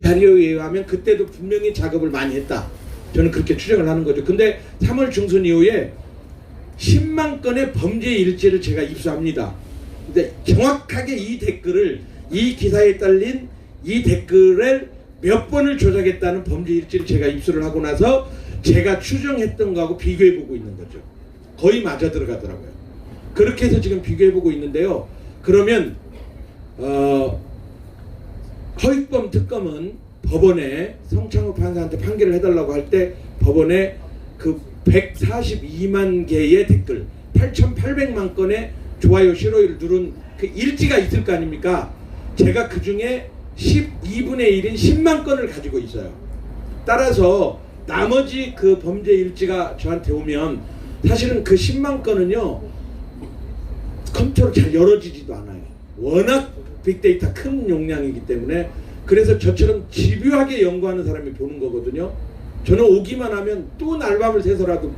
자료에 의하면 그때도 분명히 작업을 많이 했다. 저는 그렇게 추정을 하는 거죠. 근데 3월 중순 이후에 10만 건의 범죄 일지를 제가 입수합니다. 근데 정확하게 이 댓글을, 이 기사에 딸린 이 댓글을 몇 번을 조작했다는 범죄 일지를 제가 입수를 하고 나서 제가 추정했던 거하고 비교해보고 있는 거죠. 거의 맞아 들어가더라고요. 그렇게 해서 지금 비교해보고 있는데요. 그러면 허위범 특검은 법원에 성창욱 판사한테 판결을 해달라고 할 때 법원에 그 142만 개의 댓글, 8,800만 건의 좋아요, 싫어요를 누른 그 일지가 있을 거 아닙니까? 제가 그 중에 12분의 1인 10만 건을 가지고 있어요. 따라서 나머지 그 범죄 일지가 저한테 오면 사실은 그 10만 건은요, 컴퓨터로 잘 열어지지도 않아요. 워낙 빅데이터 큰 용량이기 때문에. 그래서 저처럼 집요하게 연구하는 사람이 보는 거거든요. 저는 오기만 하면 또 날밤을 새서라도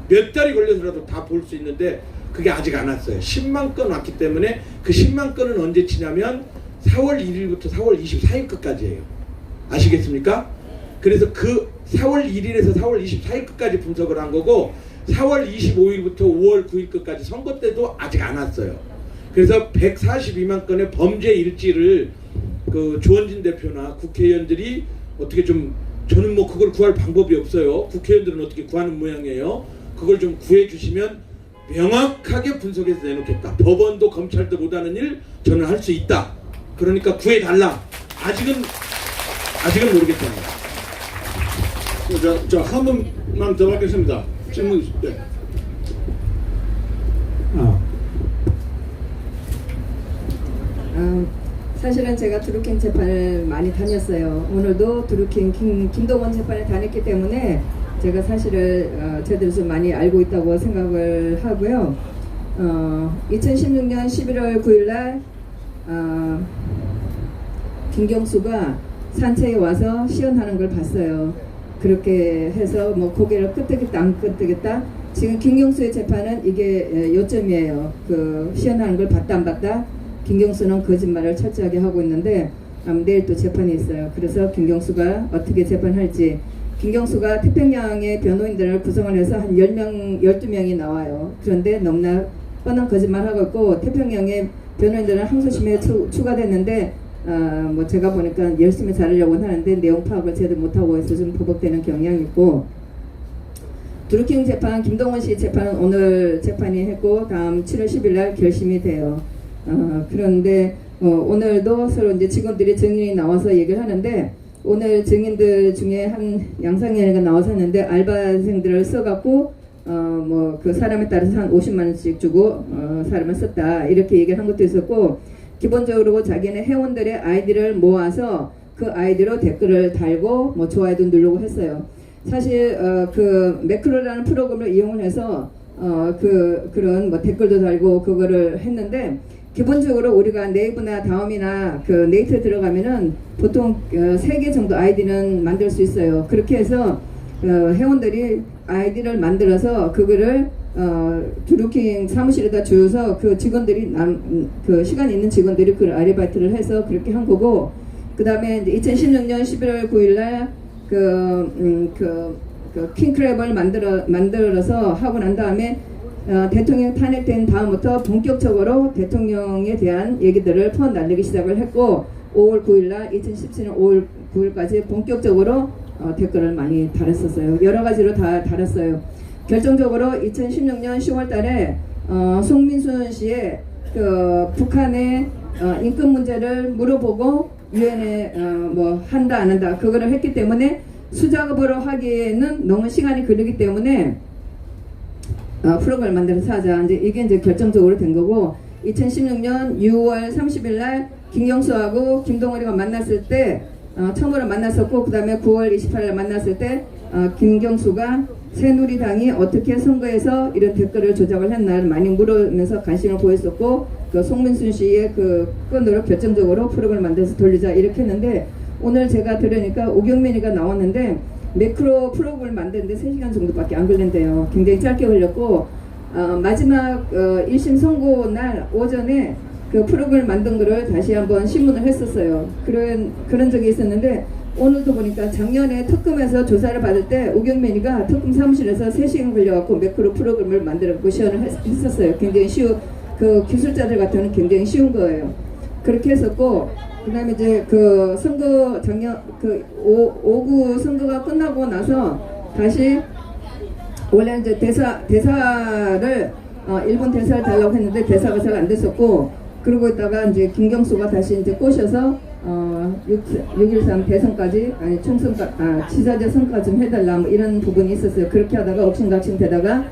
몇 달이 걸려서라도 다 볼 수 있는데 그게 아직 안 왔어요. 10만 건 왔기 때문에 그 10만 건은 언제 치냐면 4월 1일부터 4월 24일 끝까지예요. 아시겠습니까? 그래서 그 4월 1일에서 4월 24일 끝까지 분석을 한 거고 4월 25일부터 5월 9일 끝까지 선거 때도 아직 안 왔어요. 그래서 142만 건의 범죄 일지를 그 조원진 대표나 국회의원들이 어떻게 좀, 저는 뭐 그걸 구할 방법이 없어요. 국회의원들은 어떻게 구하는 모양이에요. 그걸 좀 구해 주시면 명확하게 분석해서 내놓겠다. 법원도 검찰도 못하는 일 저는 할 수 있다. 그러니까 구해달라. 아직은 모르겠다. 자, 한 번만 더 하겠습니다. 질문 있을 때. 사실은 제가 드루킹 재판을 많이 다녔어요. 오늘도 드루킹 김동원 재판을 다녔기 때문에 제가 사실을 제대로 좀 많이 알고 있다고 생각을 하고요. 2016년 11월 9일날 김경수가 산채에 와서 시연하는 걸 봤어요. 그렇게 해서 뭐 고개를 끄덕였다 안 끄덕였다. 지금 김경수의 재판은 이게 요점이에요. 그 시연하는 걸 봤다 안 봤다. 김경수는 거짓말을 철저하게 하고 있는데 내일 또 재판이 있어요. 그래서 김경수가 어떻게 재판할지. 김경수가 태평양의 변호인들을 구성을 해서 한 10명, 12명이 나와요. 그런데 너무나 뻔한 거짓말하고 있고 태평양의 변호인들은 항소심에 추가됐는데 뭐 제가 보니까 열심히 잘하려고 하는데 내용 파악을 제대로 못하고 해서 좀 보복되는 경향이 있고, 드루킹 재판, 김동원 씨 재판은 오늘 재판이 했고 다음 7월 10일 날 결심이 돼요. 그런데 오늘도 서로 이제 직원들이 증인이 나와서 얘기를 하는데, 오늘 증인들 중에 한 양상현이가 나와서 했는데 알바생들을 써갖고 뭐 그 사람에 따라서 한 50만 원씩 주고 사람을 썼다 이렇게 얘기를 한 것도 있었고, 기본적으로 자기네 회원들의 아이디를 모아서 그 아이디로 댓글을 달고 뭐 좋아요도 누르고 했어요. 사실 그 매크로라는 프로그램을 이용을 해서 그런 뭐 댓글도 달고 그거를 했는데, 기본적으로 우리가 네이버나 다음이나 그 네이트에 들어가면은 보통 3개 정도 아이디는 만들 수 있어요. 그렇게 해서 회원들이 아이디를 만들어서 그거를 드루킹 사무실에다 주어서 그 직원들이 그 시간 있는 직원들이 그 아르바이트를 해서 그렇게 한 거고, 그 다음에 2016년 11월 9일날 그 킹크랩을 만들어서 하고 난 다음에 대통령 탄핵된 다음부터 본격적으로 대통령에 대한 얘기들을 퍼날리기 시작을 했고, 5월 9일날 2017년 5월 9일까지 본격적으로 댓글을 많이 달았었어요. 여러 가지로 다 달았어요. 결정적으로 2016년 10월 달에 송민순 씨의 그 북한의 인권 문제를 물어보고 유엔에 뭐 한다 안 한다 그거를 했기 때문에 수작업으로 하기에는 너무 시간이 걸리기 때문에 프로그램을 만들어서 하자. 이게 이제 결정적으로 된 거고, 2016년 6월 30일 날 김경수하고 김동원이가 만났을 때 처음으로 만났었고, 그 다음에 9월 28일 만났을 때 김경수가 새누리당이 어떻게 선거에서 이런 댓글을 조작을 했나를 많이 물으면서 관심을 보였었고, 그 송민순 씨의 그 건으로 결정적으로 프로그램을 만들어서 돌리자 이렇게 했는데, 오늘 제가 들으니까 오경민이가 나왔는데 매크로 프로그램을 만드는데 3시간 정도밖에 안 걸린대요. 굉장히 짧게 걸렸고, 마지막 1심 선고 날 오전에 그 프로그램을 만든 거를 다시 한번 신문을 했었어요. 그런 적이 있었는데 오늘도 보니까 작년에 특검에서 조사를 받을 때 오경민이가 특검 사무실에서 3시간 걸려갖고 매크로 프로그램을 만들어갖고 시연을 했었어요. 굉장히 그 기술자들 같으면 굉장히 쉬운 거예요. 그렇게 했었고, 그 다음에 이제 그 선거 작년 그 5구 선거가 끝나고 나서 다시 원래 이제 대사를 일본 대사를 달라고 했는데 대사가 잘 안 됐었고, 그러고 있다가 이제 김경수가 다시 이제 꼬셔서 6.13 대선까지 아니 지사제 선까지 좀 해달라 뭐 이런 부분이 있었어요. 그렇게 하다가 옥신각신 되다가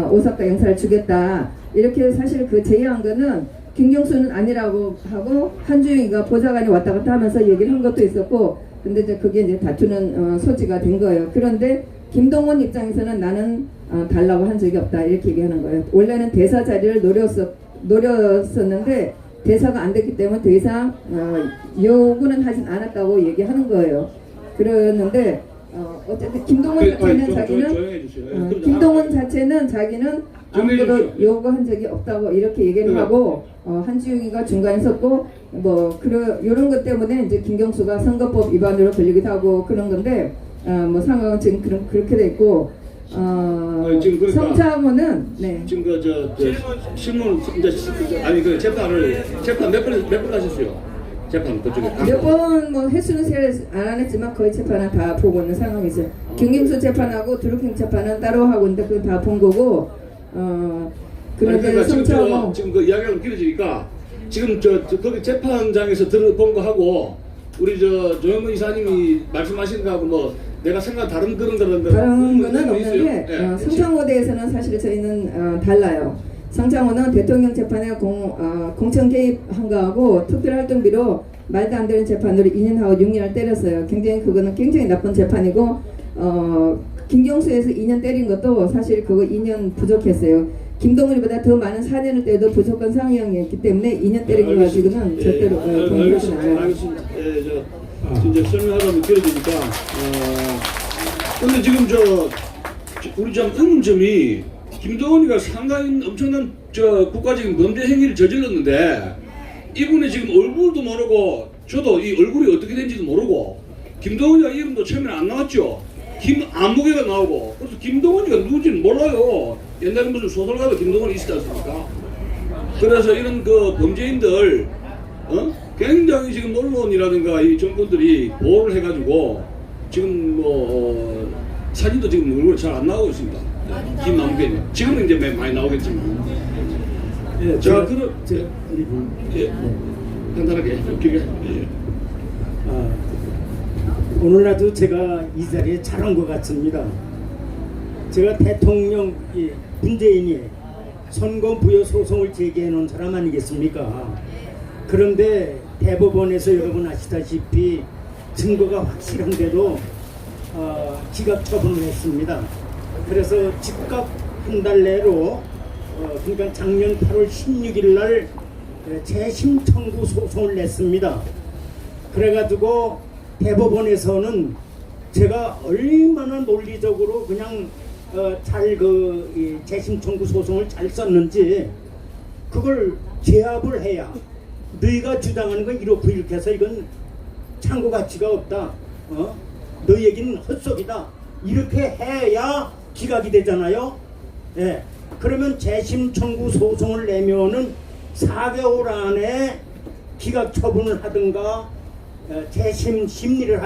오사카 영사를 주겠다 이렇게 사실 그 제의한 거는 김경수는 아니라고 하고 한주영이가 보좌관이 왔다 갔다 하면서 얘기를 한 것도 있었고, 근데 이제 그게 이제 다투는 소지가 된 거예요. 그런데 김동원 입장에서는 나는 달라고 한 적이 없다 이렇게 얘기하는 거예요. 원래는 대사 자리를 노렸었는데 대사가 안 됐기 때문에 더 이상 요구는 하진 않았다고 얘기하는 거예요. 그러는데 어쨌든 김동원 자체는 자기는 김동원 자체는 자기는 아무도 요구한 적이 없다고 이렇게 얘기를 하고 한지웅이가 중간에 섰고 뭐 이런 것 때문에 이제 김경수가 선거법 위반으로 걸리기도 하고 그런 건데 뭐 상황은 지금 그렇게 됐고 지금 그러니까 성창호는 네. 지금 저 신문 이제 아니 그 재판 몇 번 하셨어요? 재판 그쪽에 몇 번 뭐 횟수는 세를 안 했지만 거의 재판은 다 보고 있는 상황이죠. 김경수 재판하고 드루킹 재판은 따로 하고 있는데 그건 다 본 거고 그런데 그러니까 성창호 지금 그 이야기가 좀 길어지니까 지금 거기 재판장에서 들어본 거 하고 우리 조영근 이사님이 말씀하신 거하고 뭐 내가 생각 다른 그런 거는 없는데 성창호에 대해서는 사실 저희는 달라요. 성창호는 대통령 재판에 공천 개입한 거하고 특별활동비로 말도 안 되는 재판으로 2년하고 6년을 때렸어요. 그거는 굉장히 나쁜 재판이고 김경수에서 2년 때린 것도 사실 그거 2년 부족했어요. 김동훈이보다 더 많은 4년을 때려도 무조건 상향이었기 때문에 2년 때린 거 가지고는 절대로 동의하지 않아요. 알겠습니다. 이제 설명하다 보면 길어지니까 근데 지금 우리 좀 의문점이 김동훈이가 상당히 엄청난 국가적인 범죄 행위를 저질렀는데 이분이 지금 얼굴도 모르고 저도 이 얼굴이 어떻게 된지도 모르고 김동훈이가 이름도 처음에는 안 나왔죠. 안무개가 나오고 그래서 김동훈이가 누군지는 몰라요. 옛날에 무슨 소설가도 김동훈이 있었지 않습니까? 그래서 이런 그 범죄인들 굉장히 지금 언론이라든가 이 정권들이 보호를 해가지고 지금 뭐 사진도 지금 얼굴 잘 안 나오고 있습니다. 김남국이 지금은 이제 많이 나오겠지만. 예, 자 그럼 간단하게 길게. 오늘라도 제가 이 자리에 잘한 것 같습니다. 제가 대통령 문재인이 선거 부여 소송을 제기해 놓은 사람 아니겠습니까? 그런데 대법원에서 여러분 아시다시피 증거가 확실한데도 기각 처분을 했습니다. 그래서 즉각 한 달 내로 그러니까 작년 8월 16일 날 재심 청구 소송을 냈습니다. 그래가지고 대법원에서는 제가 얼마나 논리적으로 그냥 잘 재심 청구 소송을 잘 썼는지 그걸 제압을 해야 너희가 주장하는 건 이렇고 이렇게 해서 이건 참고 가치가 없다. 너희 얘기는 헛소리다. 이렇게 해야 기각이 되잖아요. 예. 그러면 재심 청구 소송을 내면은 4개월 안에 기각 처분을 하든가 재심 심리를